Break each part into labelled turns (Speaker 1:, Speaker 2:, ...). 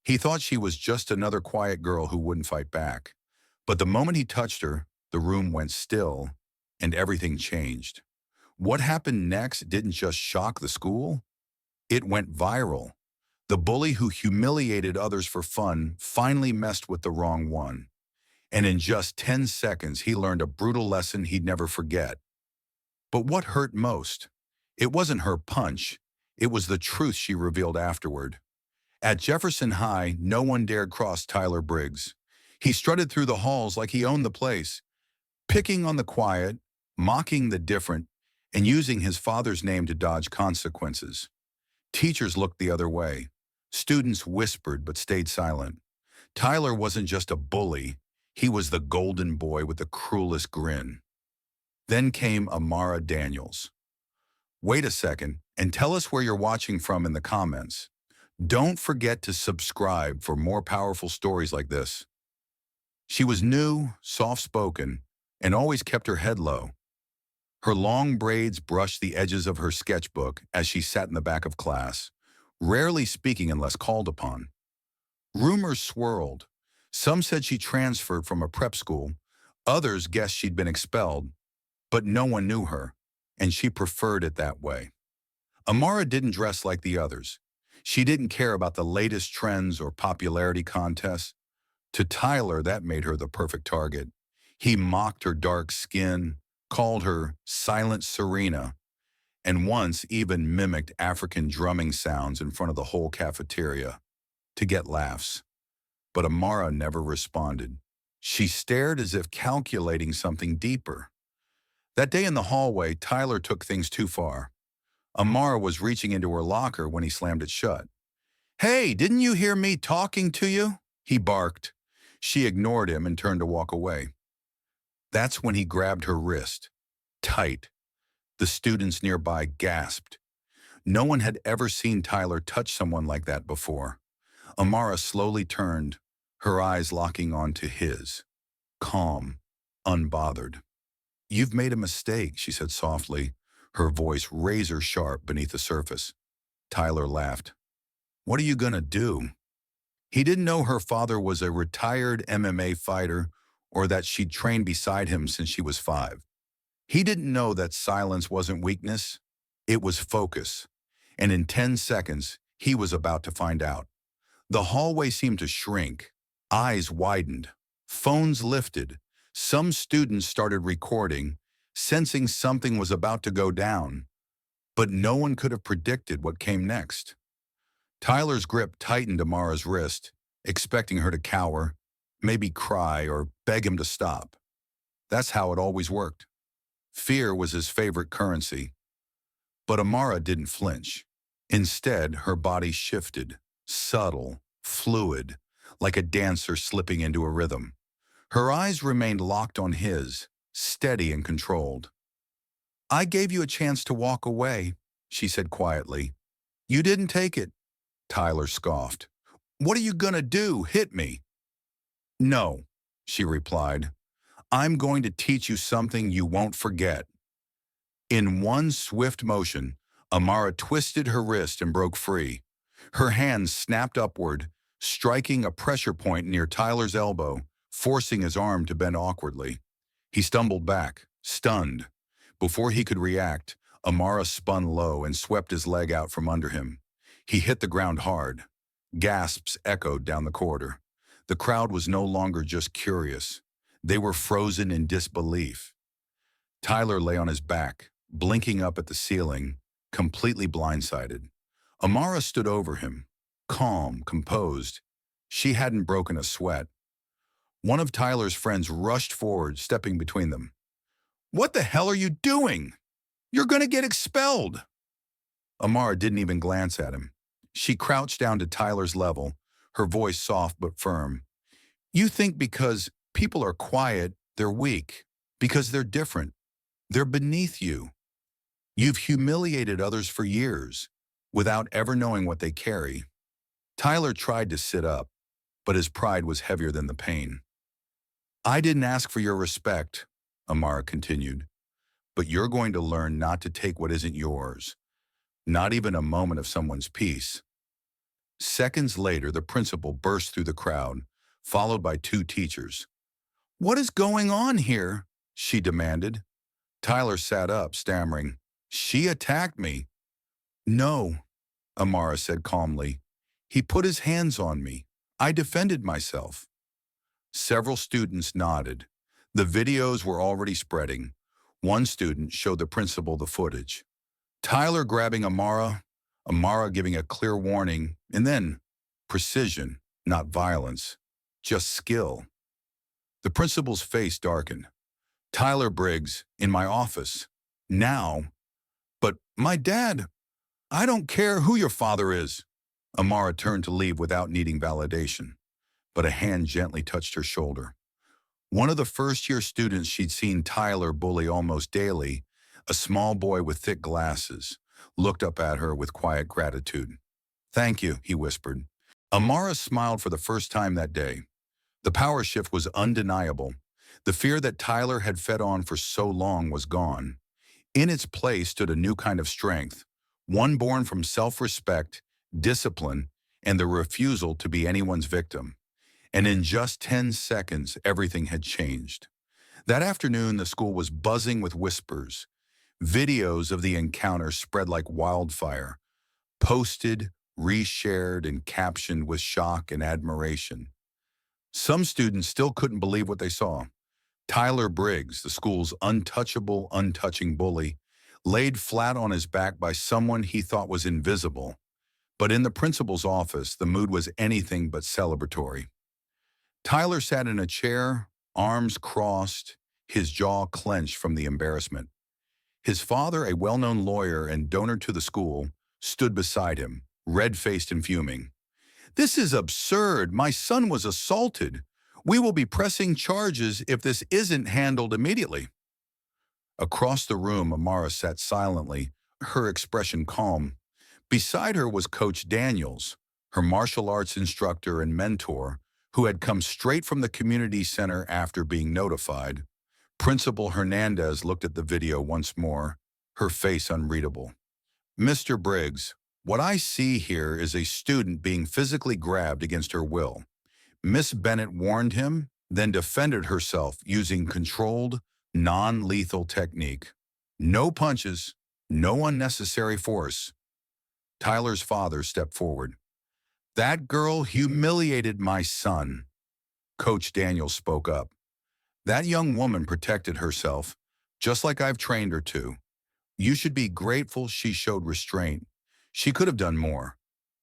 Speaker 1: He thought she was just another quiet girl who wouldn't fight back. But the moment he touched her, the room went still and everything changed. What happened next didn't just shock the school, it went viral. The bully who humiliated others for fun finally messed with the wrong one. And in just 10 seconds, he learned a brutal lesson he'd never forget. But what hurt most? It wasn't her punch. It was the truth she revealed afterward. At Jefferson High, no one dared cross Tyler Briggs. He strutted through the halls like he owned the place, picking on the quiet, mocking the different, and using his father's name to dodge consequences. Teachers looked the other way. Students whispered but stayed silent. Tyler wasn't just a bully. He was the golden boy with the cruelest grin. Then came Amara Daniels. Wait a second and tell us where you're watching from in the comments. Don't forget to subscribe for more powerful stories like this. She was new, soft-spoken, and always kept her head low. Her long braids brushed the edges of her sketchbook as she sat in the back of class, rarely speaking unless called upon. Rumors swirled. Some said she transferred from a prep school. Others guessed she'd been expelled. But no one knew her, and she preferred it that way. Amara didn't dress like the others. She didn't care about the latest trends or popularity contests. To Tyler, that made her the perfect target. He mocked her dark skin, called her Silent Serena, and once even mimicked African drumming sounds in front of the whole cafeteria to get laughs. But Amara never responded. She stared as if calculating something deeper. That day in the hallway, Tyler took things too far. Amara was reaching into her locker when he slammed it shut. "Hey, didn't you hear me talking to you?" he barked. She ignored him and turned to walk away. That's when he grabbed her wrist. Tight. The students nearby gasped. No one had ever seen Tyler touch someone like that before. Amara slowly turned, her eyes locking onto his. Calm, unbothered. "You've made a mistake," she said softly, her voice razor-sharp beneath the surface. Tyler laughed. "What are you gonna do?" He didn't know her father was a retired MMA fighter or that she'd trained beside him since she was 5. He didn't know that silence wasn't weakness, it was focus. And in 10 seconds, he was about to find out. The hallway seemed to shrink. Eyes widened. Phones lifted. Some students started recording, sensing something was about to go down. But no one could have predicted what came next. Tyler's grip tightened Amara's wrist, expecting her to cower, maybe cry or beg him to stop. That's how it always worked. Fear was his favorite currency. But Amara didn't flinch. Instead, her body shifted, subtle, fluid, like a dancer slipping into a rhythm. Her eyes remained locked on his, steady and controlled. "I gave you a chance to walk away," she said quietly. "You didn't take it." Tyler scoffed. "What are you gonna do? Hit me?" "No," she replied. "I'm going to teach you something you won't forget." In one swift motion, Amara twisted her wrist and broke free. Her hands snapped upward, striking a pressure point near Tyler's elbow, forcing his arm to bend awkwardly. He stumbled back, stunned. Before he could react, Amara spun low and swept his leg out from under him. He hit the ground hard. Gasps echoed down the corridor. The crowd was no longer just curious. They were frozen in disbelief. Tyler lay on his back, blinking up at the ceiling, completely blindsided. Amara stood over him, calm, composed. She hadn't broken a sweat. One of Tyler's friends rushed forward, stepping between them. "What the hell are you doing? You're gonna get expelled!" Amara didn't even glance at him. She crouched down to Tyler's level, her voice soft but firm. "You think because people are quiet, they're weak, because they're different. They're beneath you. You've humiliated others for years, without ever knowing what they carry." Tyler tried to sit up, but his pride was heavier than the pain. "I didn't ask for your respect," Amara continued, "but you're going to learn not to take what isn't yours, not even a moment of someone's peace." Seconds later, the principal burst through the crowd, followed by two teachers. "What is going on here?" she demanded. Tyler sat up, stammering, "She attacked me." "No," Amara said calmly. "He put his hands on me. I defended myself." Several students nodded. The videos were already spreading. One student showed the principal the footage. Tyler grabbing Amara, Amara giving a clear warning, and then precision, not violence, just skill. The principal's face darkened. "Tyler Briggs, in my office. Now." "But my dad, I don't care who your father is." Amara turned to leave without needing validation, but a hand gently touched her shoulder. One of the first-year students she'd seen Tyler bully almost daily, a small boy with thick glasses, looked up at her with quiet gratitude. "Thank you," he whispered. Amara smiled for the first time that day. The power shift was undeniable. The fear that Tyler had fed on for so long was gone. In its place stood a new kind of strength, one born from self-respect, discipline, and the refusal to be anyone's victim. And in just 10 seconds, everything had changed. That afternoon, the school was buzzing with whispers. Videos of the encounter spread like wildfire, posted, reshared, and captioned with shock and admiration. Some students still couldn't believe what they saw. Tyler Briggs, the school's untouchable, untouching bully, laid flat on his back by someone he thought was invisible. But in the principal's office, the mood was anything but celebratory. Tyler sat in a chair, arms crossed, his jaw clenched from the embarrassment. His father, a well-known lawyer and donor to the school, stood beside him, red-faced and fuming. "This is absurd. My son was assaulted. We will be pressing charges if this isn't handled immediately." Across the room, Amara sat silently, her expression calm. Beside her was Coach Daniels, her martial arts instructor and mentor, who had come straight from the community center after being notified. Principal Hernandez looked at the video once more, her face unreadable. "Mr. Briggs, what I see here is a student being physically grabbed against her will. Miss Bennett warned him, then defended herself using controlled, non-lethal technique. No punches, no unnecessary force." Tyler's father stepped forward. "That girl humiliated my son." Coach Daniels spoke up. "That young woman protected herself, just like I've trained her to. You should be grateful she showed restraint. She could have done more."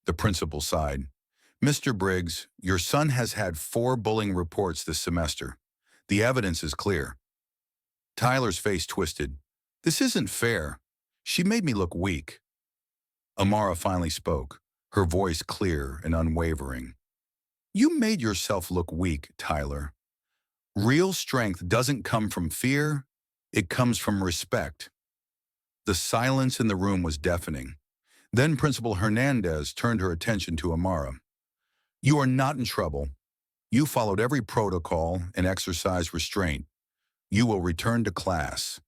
Speaker 1: The principal sighed. "Mr. Briggs, your son has had 4 bullying reports this semester. The evidence is clear." Tyler's face twisted. "This isn't fair. She made me look weak." Amara finally spoke, her voice clear and unwavering. "You made yourself look weak, Tyler. Real strength doesn't come from fear, it comes from respect." The silence in the room was deafening. Then Principal Hernandez turned her attention to Amara. "You are not in trouble. You followed every protocol and exercised restraint. You will return to class."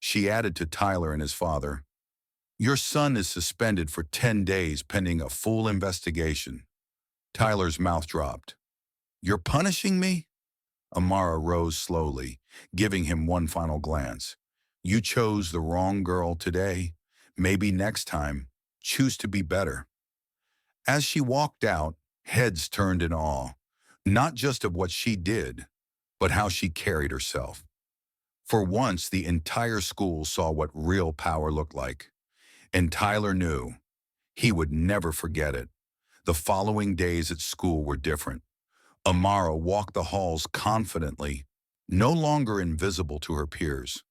Speaker 1: She added to Tyler and his father, "Your son is suspended for 10 days pending a full investigation." Tyler's mouth dropped. "You're punishing me?" Amara rose slowly, giving him one final glance. "You chose the wrong girl today. Maybe next time, choose to be better." As she walked out, heads turned in awe, not just of what she did, but how she carried herself. For once, the entire school saw what real power looked like. And Tyler knew he would never forget it. The following days at school were different. Amara walked the halls confidently, no longer invisible to her peers.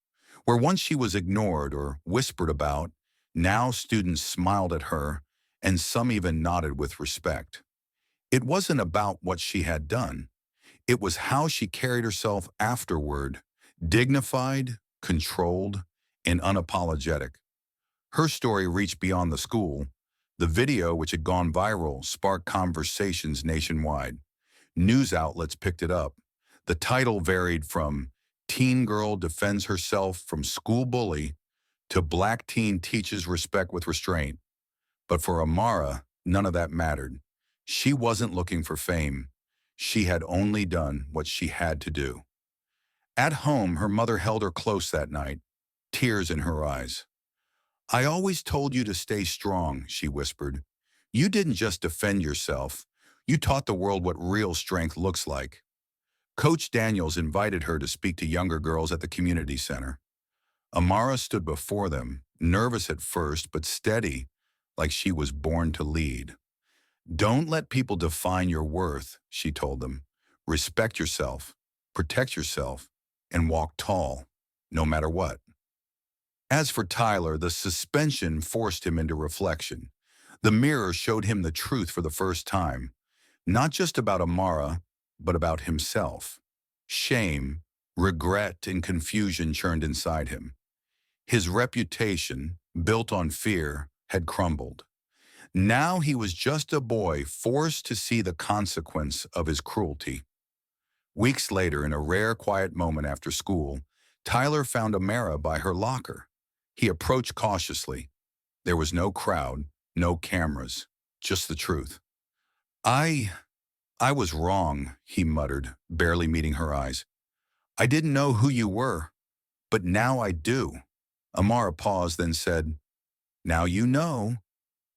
Speaker 1: Where once she was ignored or whispered about, now students smiled at her, and some even nodded with respect. It wasn't about what she had done. It was how she carried herself afterward, dignified, controlled, and unapologetic. Her story reached beyond the school. The video, which had gone viral, sparked conversations nationwide. News outlets picked it up. The title varied from "Teen Girl Defends Herself from School Bully" to "Black Teen Teaches Respect with Restraint." But for Amara, None of that mattered. She wasn't looking for fame. She had only done what she had to do. At home, her mother held her close that night, tears in her eyes. "I always told you to stay strong," she whispered. "You didn't just defend yourself. You taught the world what real strength looks like." Coach Daniels invited her to speak to younger girls at the community center. Amara stood before them, nervous at first, but steady, like she was born to lead. "Don't let people define your worth," she told them. "Respect yourself, protect yourself, and walk tall, no matter what." As for Tyler, the suspension forced him into reflection. The mirror showed him the truth for the first time, not just about Amara, but about himself. Shame, regret, and confusion churned inside him. His reputation, built on fear, had crumbled. Now he was just a boy forced to see the consequence of his cruelty. Weeks later, in a rare quiet moment after school, Tyler found Amara by her locker. He approached cautiously. There was no crowd, no cameras, just the truth. I, I was wrong," he muttered, barely meeting her eyes. "I didn't know who you were, but now I do." Amara paused, then said, "Now you know."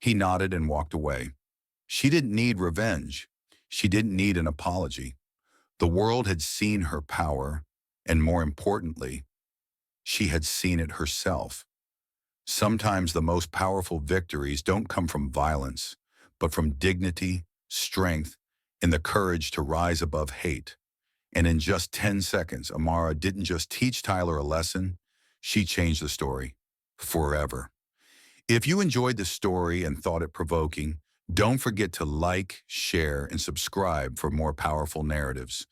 Speaker 1: He nodded and walked away. She didn't need revenge. She didn't need an apology. The world had seen her power, and more importantly, she had seen it herself. Sometimes the most powerful victories don't come from violence, but from dignity, strength, and the courage to rise above hate. And in just 10 seconds, Amara didn't just teach Tyler a lesson, she changed the story forever. If you enjoyed the story and thought it provoking, don't forget to like, share, and subscribe for more powerful narratives.